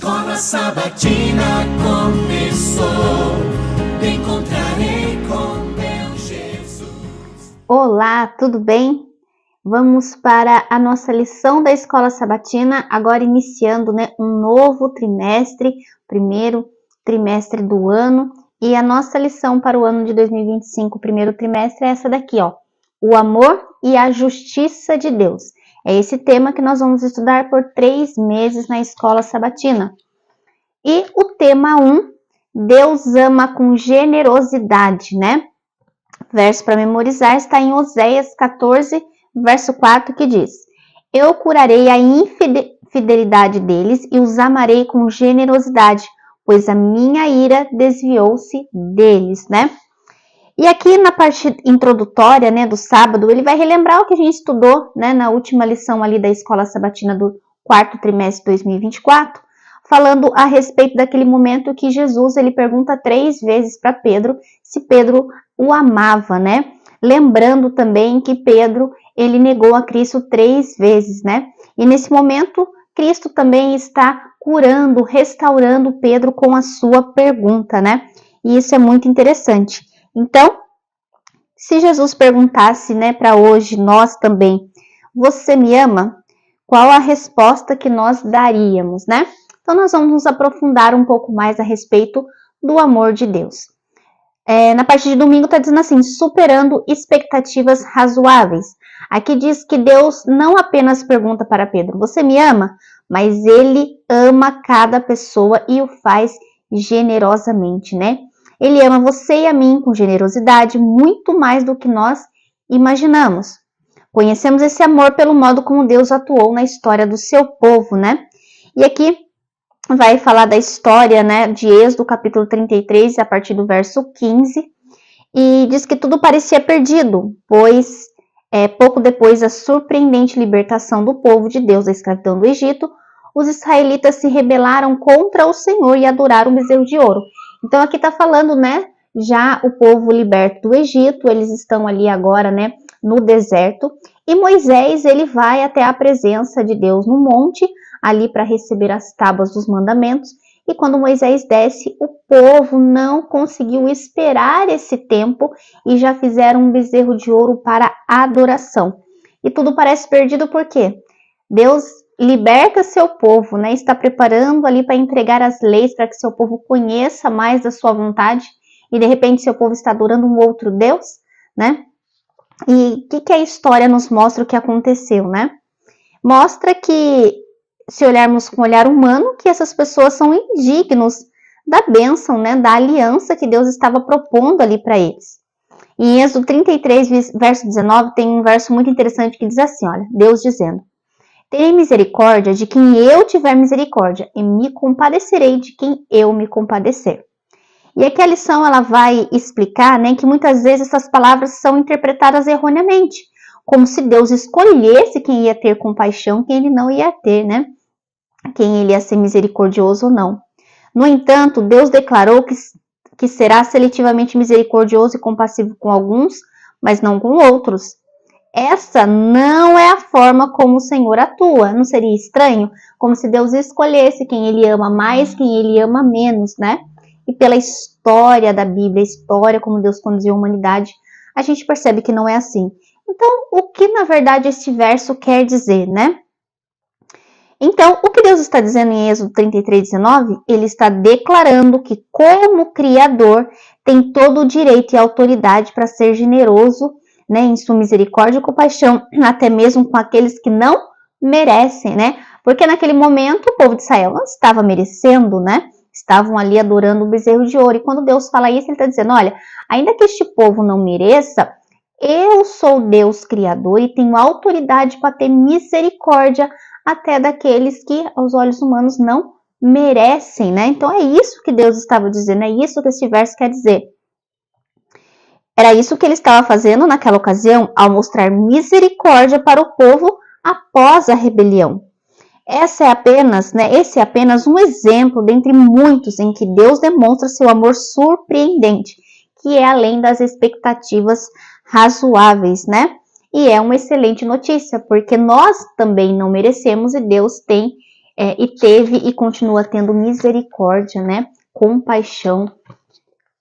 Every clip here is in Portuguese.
Escola Sabatina começou, me encontrarei com meu Jesus. Olá, tudo bem? Vamos para a nossa lição da Escola Sabatina, agora iniciando, um novo trimestre, primeiro trimestre do ano, e a nossa lição para o ano de 2025, primeiro trimestre, é essa daqui, ó, o amor e a justiça de Deus. É esse tema que nós vamos estudar por 3 meses na Escola Sabatina. E o tema 1, Deus ama com generosidade, Verso para memorizar está em Oséias 14, verso 4, que diz: Eu curarei a infidelidade deles e os amarei com generosidade, pois a minha ira desviou-se deles, E aqui na parte introdutória, do sábado, ele vai relembrar o que a gente estudou, na última lição ali da Escola Sabatina do quarto trimestre de 2024, falando a respeito daquele momento que Jesus, ele pergunta 3 vezes para Pedro se Pedro o amava, Lembrando também que Pedro, ele negou a Cristo 3 vezes, E nesse momento, Cristo também está curando, restaurando Pedro com a sua pergunta, E isso é muito interessante. Então, se Jesus perguntasse, para hoje, nós também, você me ama? Qual a resposta que nós daríamos, Então, nós vamos nos aprofundar um pouco mais a respeito do amor de Deus. Na parte de domingo está dizendo assim, superando expectativas razoáveis. Aqui diz que Deus não apenas pergunta para Pedro, você me ama? Mas ele ama cada pessoa e o faz generosamente, Ele ama você e a mim com generosidade, muito mais do que nós imaginamos. Conhecemos esse amor pelo modo como Deus atuou na história do seu povo, E aqui vai falar da história, de Êxodo, capítulo 33, a partir do verso 15, e diz que tudo parecia perdido, pois pouco depois da surpreendente libertação do povo de Deus da escravidão do Egito, os israelitas se rebelaram contra o Senhor e adoraram o bezerro de ouro. Então aqui está falando, já o povo liberto do Egito, eles estão ali agora, no deserto, e Moisés, ele vai até a presença de Deus no monte, ali para receber as tábuas dos mandamentos, e quando Moisés desce, o povo não conseguiu esperar esse tempo e já fizeram um bezerro de ouro para adoração. E tudo parece perdido porque Deus liberta seu povo, está preparando ali para entregar as leis para que seu povo conheça mais da sua vontade e de repente seu povo está adorando um outro Deus, E o que a história nos mostra o que aconteceu, Mostra que, se olharmos com o olhar humano, que essas pessoas são indignos da bênção, da aliança que Deus estava propondo ali para eles. Em Êxodo 33, verso 19, tem um verso muito interessante que diz assim, olha, Deus dizendo: Terei misericórdia de quem eu tiver misericórdia, e me compadecerei de quem eu me compadecer. E aqui a lição ela vai explicar, que muitas vezes essas palavras são interpretadas erroneamente, como se Deus escolhesse quem ia ter compaixão, quem ele não ia ter, Quem ele ia ser misericordioso ou não. No entanto, Deus declarou que será seletivamente misericordioso e compassivo com alguns, mas não com outros. Essa não é a forma como o Senhor atua. Não seria estranho? Como se Deus escolhesse quem ele ama mais, quem ele ama menos, E pela história da Bíblia, a história como Deus conduziu a humanidade, a gente percebe que não é assim. Então, o que na verdade este verso quer dizer, Então, o que Deus está dizendo em Êxodo 33, 19? Ele está declarando que, como Criador, tem todo o direito e autoridade para ser generoso, em sua misericórdia e compaixão, até mesmo com aqueles que não merecem, Porque naquele momento o povo de Israel não estava merecendo, Estavam ali adorando o bezerro de ouro. E quando Deus fala isso, ele está dizendo, olha, ainda que este povo não mereça, eu sou Deus Criador e tenho autoridade para ter misericórdia até daqueles que aos olhos humanos não merecem, Então é isso que Deus estava dizendo, é isso que esse verso quer dizer. Era isso que ele estava fazendo naquela ocasião, ao mostrar misericórdia para o povo após a rebelião. Esse é apenas um exemplo dentre muitos em que Deus demonstra seu amor surpreendente, que é além das expectativas razoáveis, E é uma excelente notícia, porque nós também não merecemos e Deus tem e teve e continua tendo misericórdia, né? Compaixão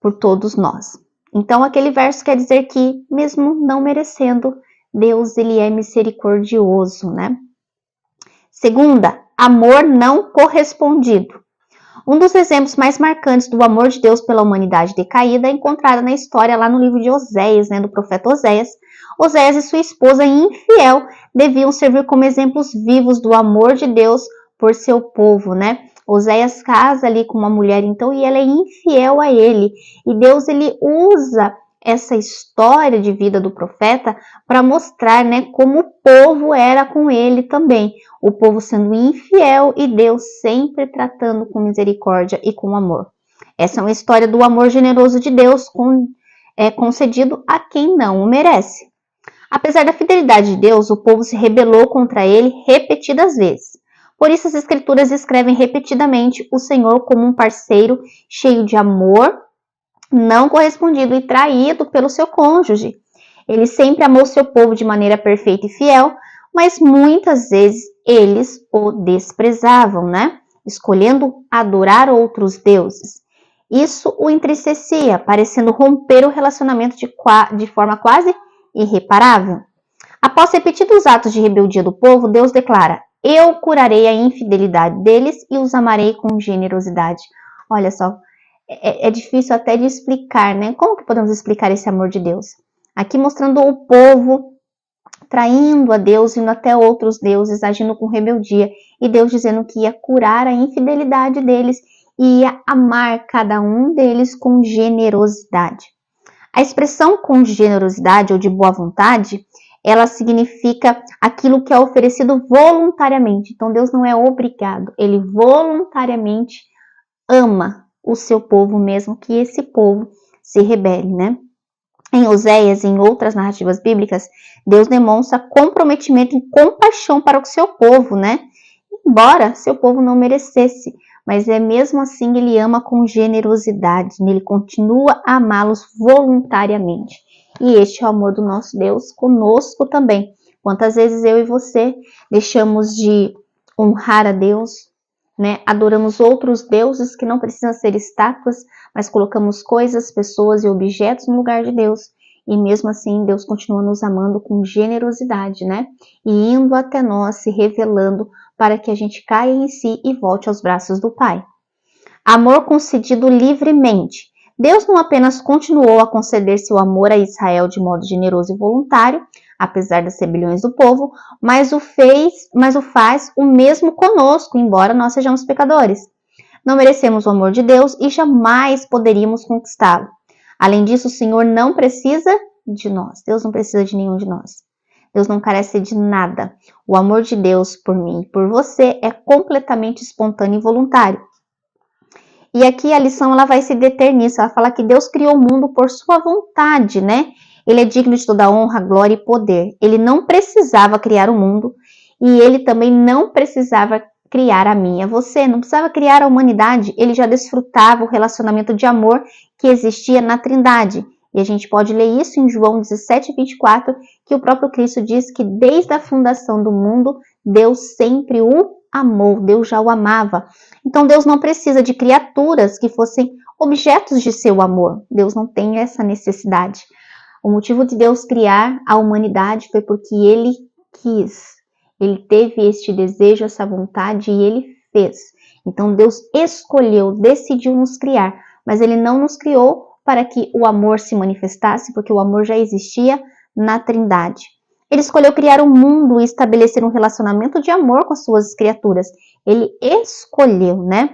por todos nós. Então, aquele verso quer dizer que, mesmo não merecendo, Deus, ele é misericordioso, né? Segunda, amor não correspondido. Um dos exemplos mais marcantes do amor de Deus pela humanidade decaída é encontrado na história lá no livro de Oséias, né, do profeta Oséias. Oséias e sua esposa infiel deviam servir como exemplos vivos do amor de Deus por seu povo, né? Oséias casa ali com uma mulher, então, e ela é infiel a ele. E Deus, ele usa essa história de vida do profeta para mostrar, né, como o povo era com ele também. O povo sendo infiel e Deus sempre tratando com misericórdia e com amor. Essa é uma história do amor generoso de Deus concedido a quem não o merece. Apesar da fidelidade de Deus, o povo se rebelou contra ele repetidas vezes. Por isso as escrituras descrevem repetidamente o Senhor como um parceiro cheio de amor, não correspondido e traído pelo seu cônjuge. Ele sempre amou seu povo de maneira perfeita e fiel, mas muitas vezes eles o desprezavam, né? Escolhendo adorar outros deuses. Isso o entristecia, parecendo romper o relacionamento de forma quase irreparável. Após repetidos atos de rebeldia do povo, Deus declara: eu curarei a infidelidade deles e os amarei com generosidade. Olha só, é difícil até de explicar, né? Como que podemos explicar esse amor de Deus? Aqui mostrando o povo traindo a Deus, indo até outros deuses, agindo com rebeldia, e Deus dizendo que ia curar a infidelidade deles e ia amar cada um deles com generosidade. A expressão com generosidade ou de boa vontade, ela significa aquilo que é oferecido voluntariamente. Então Deus não é obrigado, ele voluntariamente ama o seu povo, mesmo que esse povo se rebele, né? Em Oséias e em outras narrativas bíblicas, Deus demonstra comprometimento e compaixão para o seu povo, né? Embora seu povo não merecesse, mas mesmo assim ele ama com generosidade, ele continua a amá-los voluntariamente. E este é o amor do nosso Deus conosco também. Quantas vezes eu e você deixamos de honrar a Deus, né? Adoramos outros deuses que não precisam ser estátuas, mas colocamos coisas, pessoas e objetos no lugar de Deus. E mesmo assim, Deus continua nos amando com generosidade, né? E indo até nós, se revelando para que a gente caia em si e volte aos braços do Pai. Amor concedido livremente. Deus não apenas continuou a conceder seu amor a Israel de modo generoso e voluntário, apesar das rebeliões do povo, mas o faz o mesmo conosco, embora nós sejamos pecadores. Não merecemos o amor de Deus e jamais poderíamos conquistá-lo. Além disso, o Senhor não precisa de nós. Deus não precisa de nenhum de nós. Deus não carece de nada. O amor de Deus por mim e por você é completamente espontâneo e voluntário. E aqui a lição ela vai se deter nisso. Ela fala que Deus criou o mundo por sua vontade, né? Ele é digno de toda honra, glória e poder. Ele não precisava criar o mundo e ele também não precisava criar a mim e a você. Não precisava criar a humanidade. Ele já desfrutava o relacionamento de amor que existia na Trindade. E a gente pode ler isso em João 17:24, que o próprio Cristo diz que desde a fundação do mundo, Deus sempre o amou, Deus já o amava. Então Deus não precisa de criaturas que fossem objetos de seu amor. Deus não tem essa necessidade. O motivo de Deus criar a humanidade foi porque Ele quis. Ele teve este desejo, essa vontade e Ele fez. Então Deus escolheu, decidiu nos criar, mas Ele não nos criou para que o amor se manifestasse, porque o amor já existia na Trindade. Ele escolheu criar um mundo e estabelecer um relacionamento de amor com as suas criaturas. Ele escolheu, né?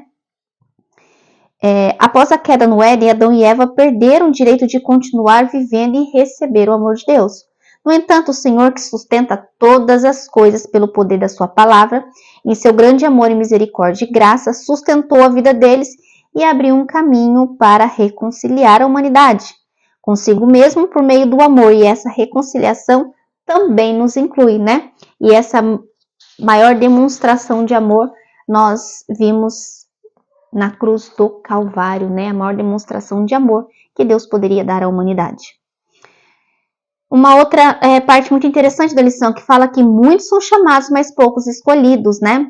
Após a queda no Éden, Adão e Eva perderam o direito de continuar vivendo e receber o amor de Deus. No entanto, o Senhor, que sustenta todas as coisas pelo poder da sua palavra, em seu grande amor e misericórdia e graça, sustentou a vida deles e abriu um caminho para reconciliar a humanidade consigo mesmo por meio do amor. E essa reconciliação também nos inclui, né? E essa maior demonstração de amor nós vimos na cruz do Calvário, né? A maior demonstração de amor que Deus poderia dar à humanidade. Uma outra parte muito interessante da lição que fala que muitos são chamados, mas poucos escolhidos, né?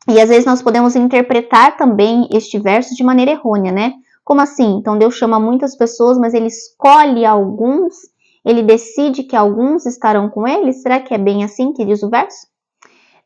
E às vezes nós podemos interpretar também este verso de maneira errônea, né? Como assim? Então Deus chama muitas pessoas, mas ele escolhe alguns, ele decide que alguns estarão com ele? Será que é bem assim que diz o verso?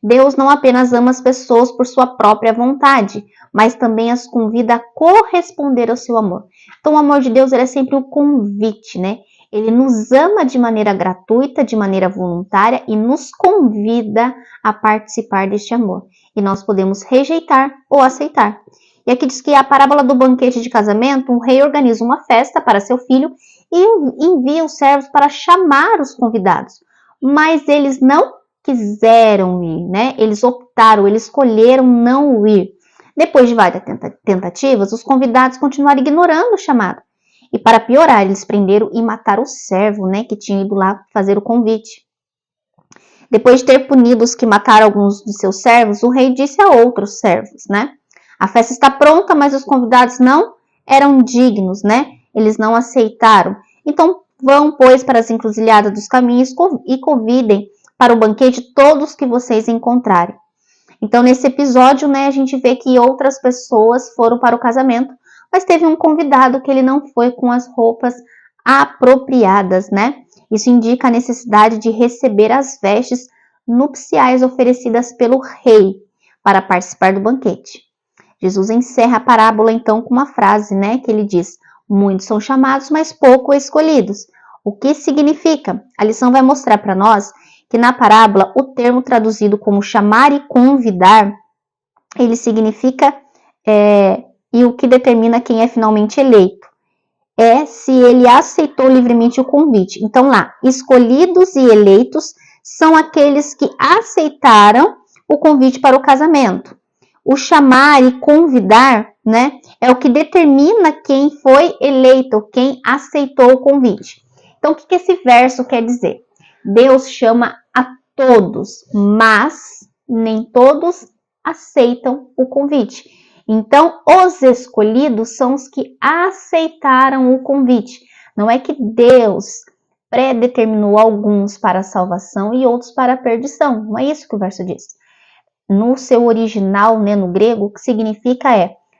Deus não apenas ama as pessoas por sua própria vontade, mas também as convida a corresponder ao seu amor. Então o amor de Deus é sempre um convite, né? Ele nos ama de maneira gratuita, de maneira voluntária e nos convida a participar deste amor. E nós podemos rejeitar ou aceitar. E aqui diz que a parábola do banquete de casamento, um rei organiza uma festa para seu filho e envia os servos para chamar os convidados. Mas eles não quiseram ir, né? Eles optaram, eles escolheram não ir. Depois de várias tentativas, os convidados continuaram ignorando o chamado. E para piorar, eles prenderam e mataram o servo, né, que tinha ido lá fazer o convite. Depois de ter punido os que mataram alguns de seus servos, o rei disse a outros servos, né? A festa está pronta, mas os convidados não eram dignos, né? Eles não aceitaram. Então vão, pois, para as encruzilhadas dos caminhos e convidem para o banquete todos que vocês encontrarem. Então, nesse episódio, né, a gente vê que outras pessoas foram para o casamento, mas teve um convidado que ele não foi com as roupas apropriadas, né? Isso indica a necessidade de receber as vestes nupciais oferecidas pelo rei para participar do banquete. Jesus encerra a parábola, então, com uma frase, né, que ele diz: muitos são chamados, mas poucos escolhidos. O que significa? A lição vai mostrar para nós que na parábola o termo traduzido como chamar e convidar, ele significa e o que determina quem é finalmente eleito é se ele aceitou livremente o convite. Então lá, escolhidos e eleitos são aqueles que aceitaram o convite para o casamento. O chamar e convidar, né, é o que determina quem foi eleito, quem aceitou o convite. Então o que esse verso quer dizer? Deus chama a todos, mas nem todos aceitam o convite. Então, os escolhidos são os que aceitaram o convite. Não é que Deus predeterminou alguns para a salvação e outros para a perdição. Não é isso que o verso diz. No seu original, né, no grego, o que significa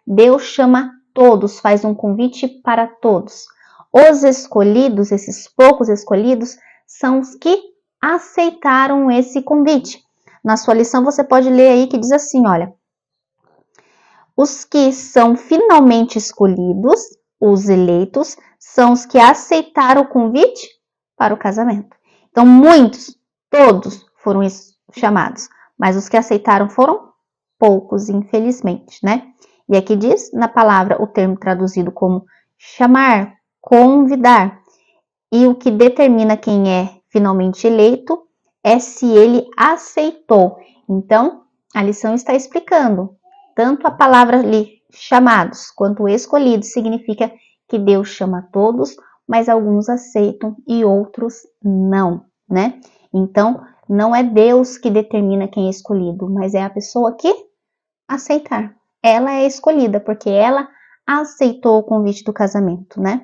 Deus chama todos, faz um convite para todos. Os escolhidos, esses poucos escolhidos, são os que aceitaram esse convite. Na sua lição você pode ler aí que diz assim, olha: os que são finalmente escolhidos, os eleitos, são os que aceitaram o convite para o casamento. Então, muitos, todos foram chamados, mas os que aceitaram foram poucos, infelizmente, né? E aqui diz, na palavra, o termo traduzido como chamar, convidar. E o que determina quem é finalmente eleito é se ele aceitou. Então, a lição está explicando. Tanto a palavra ali, chamados, quanto escolhidos, significa que Deus chama todos, mas alguns aceitam e outros não, né? Então, não é Deus que determina quem é escolhido, mas é a pessoa que aceitar. Ela é escolhida, porque ela aceitou o convite do casamento, né?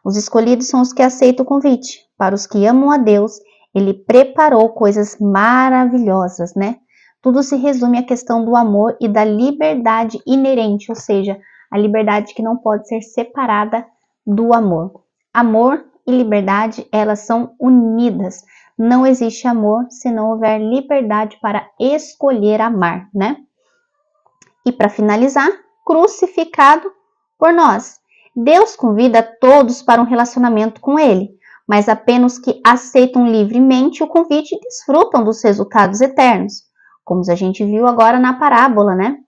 Os escolhidos são os que aceitam o convite. Para os que amam a Deus, Ele preparou coisas maravilhosas, né? Tudo se resume à questão do amor e da liberdade inerente, ou seja, a liberdade que não pode ser separada do amor. Amor e liberdade, elas são unidas. Não existe amor se não houver liberdade para escolher amar, né? E para finalizar, crucificado por nós. Deus convida todos para um relacionamento com Ele, mas apenas os que aceitam livremente o convite desfrutam dos resultados eternos, como a gente viu agora na parábola, né?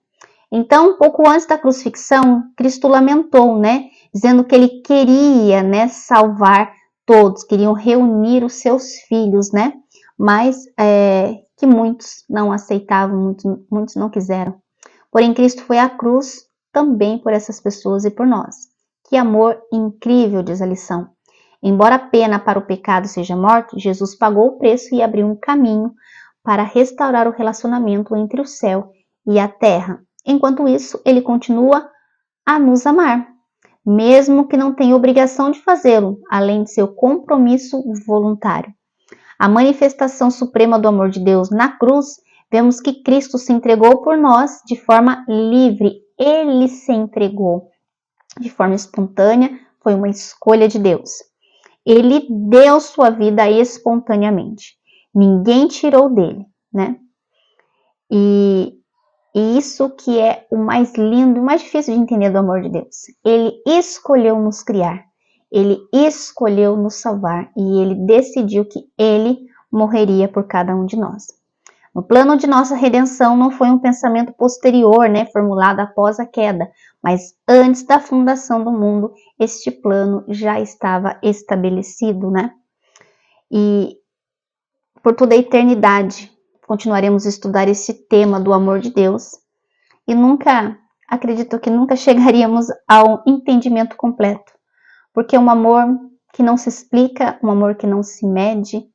Então, pouco antes da crucifixão, Cristo lamentou, né? Dizendo que Ele queria, né, salvar todos, queriam reunir os seus filhos, né? Mas que muitos não aceitavam, muitos não quiseram. Porém, Cristo foi à cruz também por essas pessoas e por nós. Que amor incrível, diz a lição. Embora a pena para o pecado seja morte, Jesus pagou o preço e abriu um caminho para restaurar o relacionamento entre o céu e a terra. Enquanto isso, Ele continua a nos amar, mesmo que não tenha obrigação de fazê-lo, além de seu compromisso voluntário. A manifestação suprema do amor de Deus na cruz Vemos que Cristo se entregou por nós de forma livre. Ele se entregou de forma espontânea, foi uma escolha de Deus. Ele deu sua vida espontaneamente. Ninguém tirou dele, né? E isso que é o mais lindo, o mais difícil de entender do amor de Deus. Ele escolheu nos criar. Ele escolheu nos salvar. E ele decidiu que ele morreria por cada um de nós. O plano de nossa redenção não foi um pensamento posterior, né, formulado após a queda, mas antes da fundação do mundo, este plano já estava estabelecido, né? E por toda a eternidade, continuaremos a estudar esse tema do amor de Deus e acredito que nunca chegaríamos ao entendimento completo, porque é um amor que não se explica, um amor que não se mede,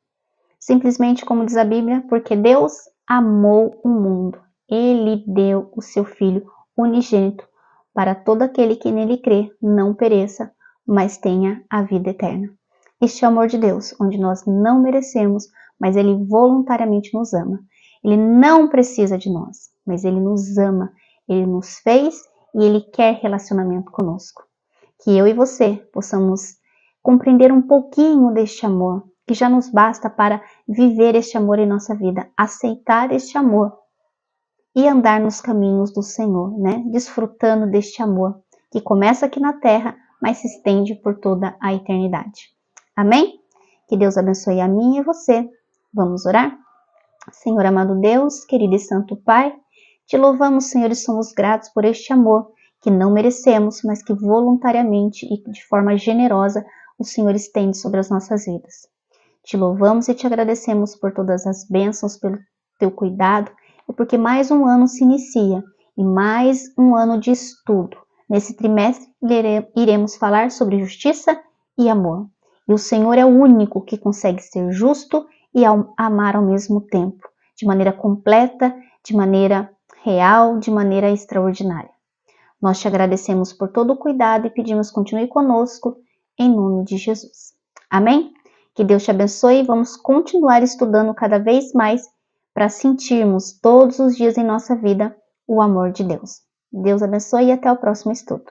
simplesmente como diz a Bíblia, porque Deus amou o mundo. Ele deu o seu Filho unigênito para todo aquele que nele crê, não pereça, mas tenha a vida eterna. Este é o amor de Deus, onde nós não merecemos, mas Ele voluntariamente nos ama. Ele não precisa de nós, mas Ele nos ama. Ele nos fez e Ele quer relacionamento conosco. Que eu e você possamos compreender um pouquinho deste amor, que já nos basta para viver este amor em nossa vida, aceitar este amor e andar nos caminhos do Senhor, né? Desfrutando deste amor que começa aqui na terra, mas se estende por toda a eternidade. Amém? Que Deus abençoe a mim e você. Vamos orar? Senhor amado Deus, querido e santo Pai, te louvamos, Senhor, e somos gratos por este amor que não merecemos, mas que voluntariamente e de forma generosa o Senhor estende sobre as nossas vidas. Te louvamos e te agradecemos por todas as bênçãos, pelo teu cuidado e porque mais um ano se inicia e mais um ano de estudo. Nesse trimestre iremos falar sobre justiça e amor. E o Senhor é o único que consegue ser justo e amar ao mesmo tempo, de maneira completa, de maneira real, de maneira extraordinária. Nós te agradecemos por todo o cuidado e pedimos continue conosco, em nome de Jesus. Amém? Que Deus te abençoe e vamos continuar estudando cada vez mais para sentirmos todos os dias em nossa vida o amor de Deus. Deus abençoe e até o próximo estudo.